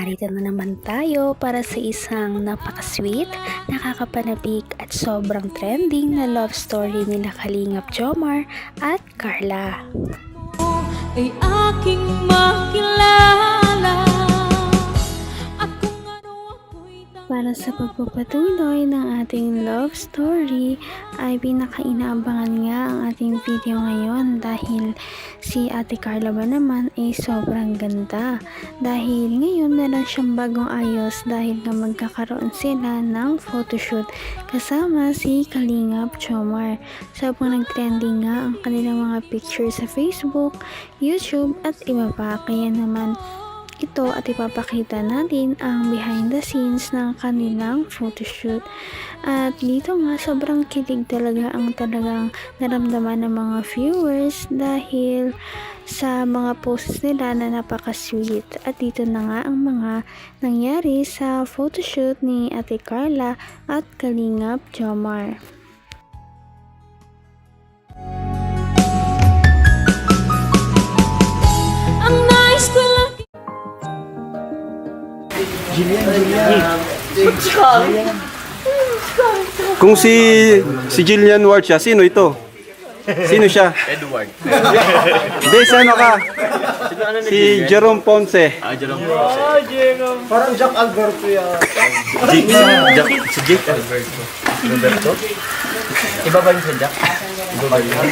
narito na naman tayo para sa isang napaka-sweet, nakakapanabik at sobrang trending na love story nila Kalingap Jomar at Carla. Ay aking makilala. Para sa pagpapatuloy ng ating love story ay pinakainaabangan nga ang ating video ngayon dahil si Ate Carla ba naman ay sobrang ganda dahil ngayon meron siyang bagong ayos dahil nga magkakaroon sila ng photoshoot kasama si Kalingap Jomar. Sobrang nag-trending nga ang kanilang mga pictures sa Facebook, YouTube at iba pa, kaya naman ito at ipapakita natin ang behind the scenes ng kanilang photoshoot. At dito nga sobrang kilig talaga ang talagang naramdaman ng mga viewers dahil sa mga posts nila na napaka-sweet. At dito na nga ang mga nangyari sa photoshoot ni Ate Carla at Kalingap Jomar. Kung si Jillian Ward siya, sino ito? Sino siya? Edward. Hindi, ano ka? Si Jerome Ponce. Jerome Ponce. Parang Jack Alberto yan. Si Jake Alberto. Roberto? Iba ba yung sa Jack? Iba ba yun?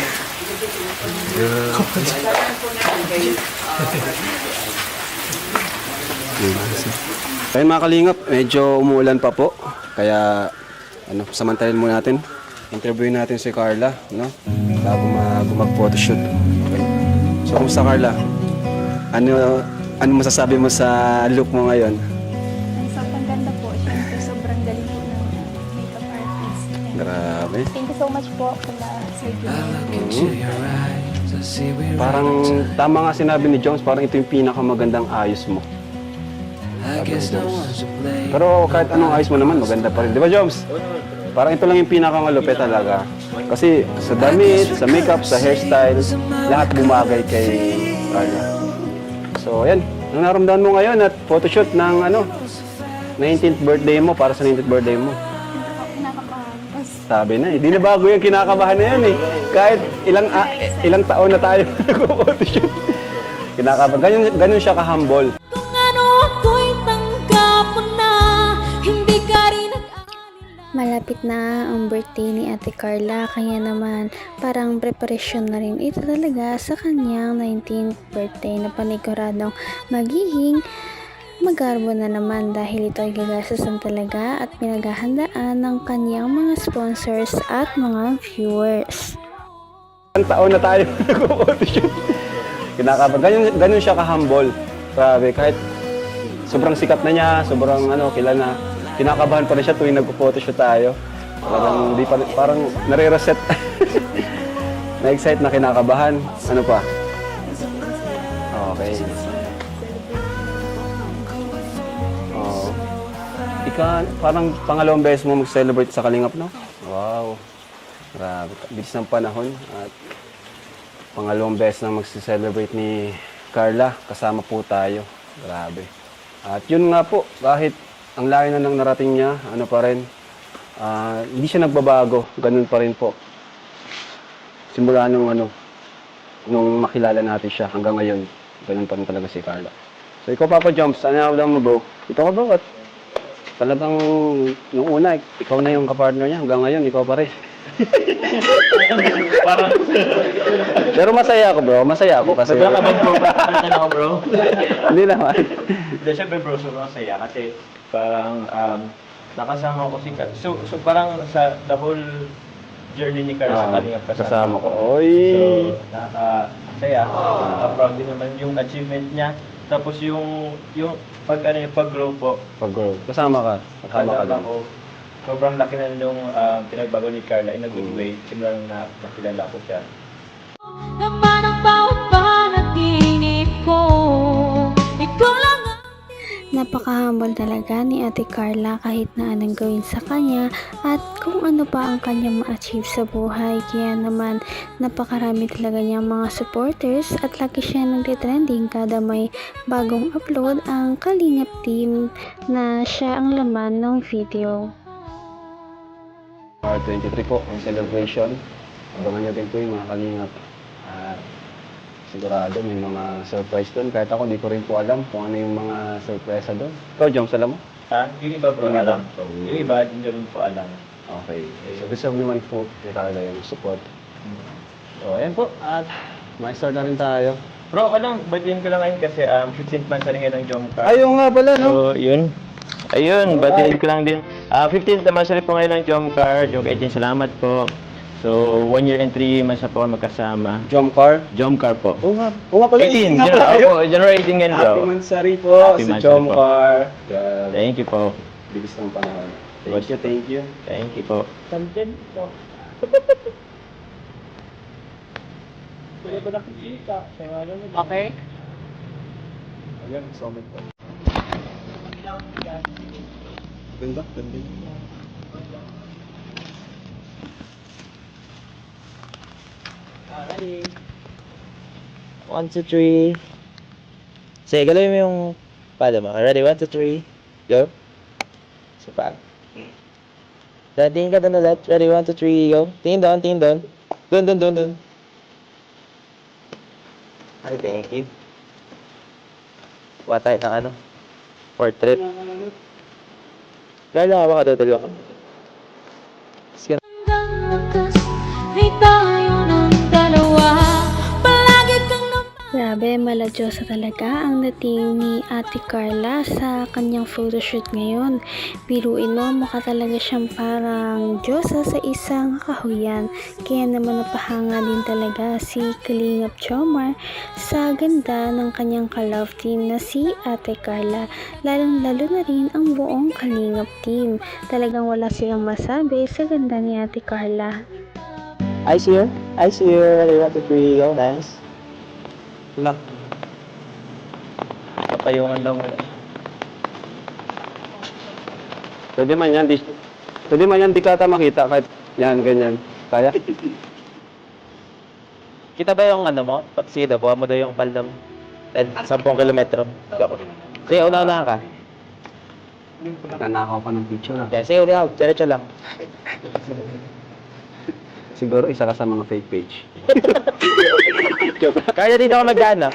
Ayun mga kalingap, medyo umuulan pa po. Kaya, samantalin muna natin. Interviewin natin si Carla, no? Bago mag-photoshoot. Okay. So, kumusta Carla? Ano masasabi mo sa look mo ngayon? Sobrang ganda po. Siyempre, sobrang galing po ng makeup artist. Grabe. Thank you so much po kala Sir Julian. Parang tama nga sinabi ni Jones, parang ito yung pinakamagandang ayos mo. Pero kahit anong ayos mo naman, maganda pa rin. Di ba, Jones? Parang ito lang yung pinakamalupit talaga. Kasi sa damit, sa makeup, sa hairstyle, lahat bumagay kay Carla. So, yan. Ang naramdaman mo ngayon at photoshoot ng 19th birthday mo, para sa 19th birthday mo. Sabi na, hindi na bago yung kinakabahan na yan eh. Kahit ilang taon na tayo nag-photoshoot. Kinakabahan. Ganun siya ka-humble. Malapit na ang birthday ni Ate Carla, kaya naman parang preparasyon na rin ito talaga sa kanyang 19th birthday na paniguradong magiging magarbo na naman dahil ito ay gagastusan talaga at pinaghahandaan ng kanyang mga sponsors at mga viewers. Ilang taon na tayo nag-photoshoot. Kinakabahan. Ganun siya ka-humble. Grabe, kahit sobrang sikat na niya, sobrang kilala. Kinakabahan pa rin siya tuwing nag-photoshoot tayo. Parang nare-reset. Na-excite na kinakabahan. Ano pa? Okay. Oh. Parang pangalawang beses mo mag-celebrate sa Kalingap, no? Wow. Grabe. Bilis ng panahon. At pangalawang beses na mag-celebrate ni Carla. Kasama po tayo. Grabe. At yun nga po, kahit ang layo na nang narating niya, pa rin, hindi siya nagbabago, ganun pa rin po. Simula nung makilala natin siya hanggang ngayon, ganun pa rin talaga si Carla. So ikaw Papa Jumps, ano mo bro? Ito ka bro, at talagang nung una, ikaw na yung kapartner niya, hanggang ngayon, ikaw pa rin. Pero masaya ako bro, masaya ako kasi... Sobrang kabag bro, parang ako bro. Hindi naman. Hindi, syempre bro, sobrang saya kasi parang nakasama ko si Kat. So parang sa the whole journey ni Carla sa Kalingap kasama ko. Oy! So, nakakasaya. Proud din naman yung achievement niya. Tapos yung pag-grow po. Pag-grow. Kasama ka. Kasama ka lang. Sobrang laki na nung pinagbago ni Carla in a good way. Simula nung nakilala ko siya. Naman ang bawat panaginip ko. Ikaw lang. Napaka-humble talaga ni Ate Carla kahit na anong gawin sa kanya at kung ano pa ang kanyang ma-achieve sa buhay. Kaya naman napakarami talaga niyang mga supporters at lagi siya nagtitrending kada may bagong upload ang Kalingap team na siya ang laman ng video. 23 po, ang celebration. Abangan nyo din po yung mga kalingap. At sigurado may mga surprise doon. Kahit ako, di ko rin po alam kung ano yung mga surprise doon. Ikaw, Joms, alam mo? Yung iba bro, alam. Yung iba, hindi rin po alam. Okay. So, gusto mo naman po talaga yung support. So, ayan po. At ma-start na rin tayo. Bro, alam, batiin ko lang ngayon kasi 15th month na rin ngayon ng Jomcar. Ayaw nga pala, no? So, yun. Ayun, batiin ko lang din. 15th anniversary po ngayon ng Jomcar. Jomcar 18, salamat po. So, 1 year and 3 months na po magkasama. Jomcar? Jomcar po. Oo nga pala. 18, Nga pala January, January 18 ngayon bro. Happy Mansari po Happy sa Mansari Jomcar. Grabe. Thank you po. Bilis ng panahon. Thank you. Thank you po. Tamtin po. Okay. Ayan, summit po. Ganda. 1, 2, 3. Sige, galawin mo yung pala mo. Ready? 1, 2, 3. Go. So, pag. Tingin ka doon ulit. Ready? 1, 2, 3. Go. Tingin doon, tingin doon. Doon. Ay, thank you. Kuha tayo ng ano? Portrait. Kaya ka doon, dalawa ka. Sige. Hanggang wakas ay tayo ng dalawa. Palagi kang Grabe, maladyosa talaga ang dating ni Ate Carla sa kanyang photoshoot ngayon. Biruin mo, mukha talaga siyang parang diyosa sa isang kahuyan. Kaya naman napahanga din talaga si Kalingap Jomar sa ganda ng kanyang ka-love team na si Ate Carla. Lalong-lalo na rin ang buong Kalingap team. Talagang wala silang masabi sa ganda ni Ate Carla. Eyes here. Ready? 1, 2, 3. Go. Nice. Lock. Papayungan lang wala. Pwede man yan, di ka ata makita kahit yan, ganyan. Kaya? Kita ba yung ano mo? Sige daw, buha mo daw yung palam. 10 kilometro. Go. Sige, una ka. Nanakaw pa ng picture. Okay, sige, una ka. Diretso lang. Siguro isa ka sa mga fake page. Kaya dito ako mag-ano.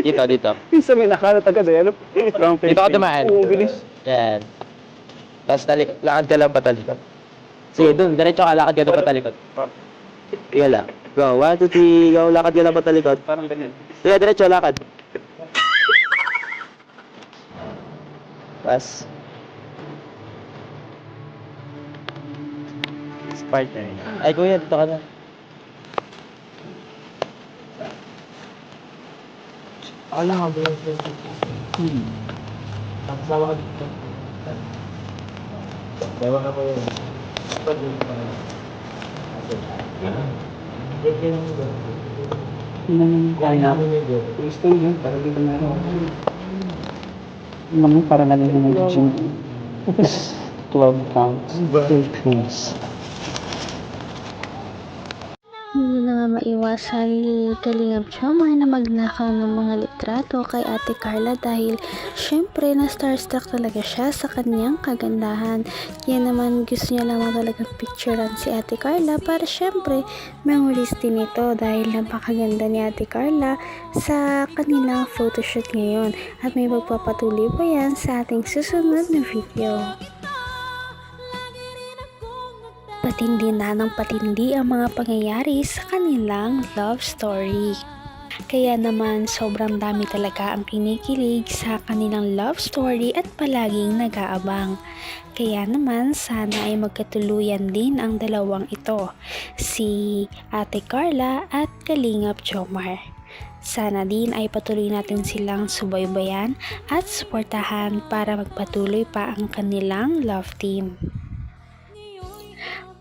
Dito. Isa may nakalat agad eh. Ano? Wrong fake Dito ako page. dumaan. Oo, bilis. Yan. Tapos lakad ka lang patalikod. Sige, dun. Diretso ka, lakad ka doon patalikod. Iya lang. Go, 1, 2, 3. Go, lakad ka lang patalikod. Parang ganyan. Sige, diretso, lakad. Pas. Partner. Ay, kuya, dito ka na. Ala ka, bro. Kasama ka dito. Bawa ka pa yun. Gusto niyo, parang dito na rin. Parang nalilin ng gym. 12 pounds. 12 pounds. Hindi na nga maiwasan ni Kalingap Jomar na magnakaw ng mga litrato kay Ate Carla dahil syempre na starstruck talaga siya sa kanyang kagandahan. Kaya naman gusto niya lamang talagang picturean si Ate Carla para syempre memories din ito dahil napakaganda ni Ate Carla sa kanilang photoshoot ngayon at may magpapatuloy pa yan sa ating susunod na video. Patindi na ng patindi ang mga pangyayari sa kanilang love story. Kaya naman sobrang dami talaga ang kinikilig sa kanilang love story at palaging nag-aabang. Kaya naman sana ay magkatuluyan din ang dalawang ito, si Ate Carla at Kalingap Jomar. Sana din ay patuloy natin silang subaybayan at suportahan para magpatuloy pa ang kanilang love team.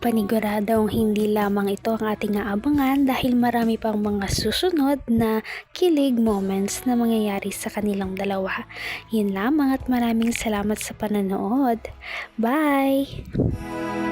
Paniguradong hindi lamang ito ang ating aabangan dahil marami pang mga susunod na kilig moments na mangyayari sa kanilang dalawa. Yun lamang at maraming salamat sa panonood. Bye!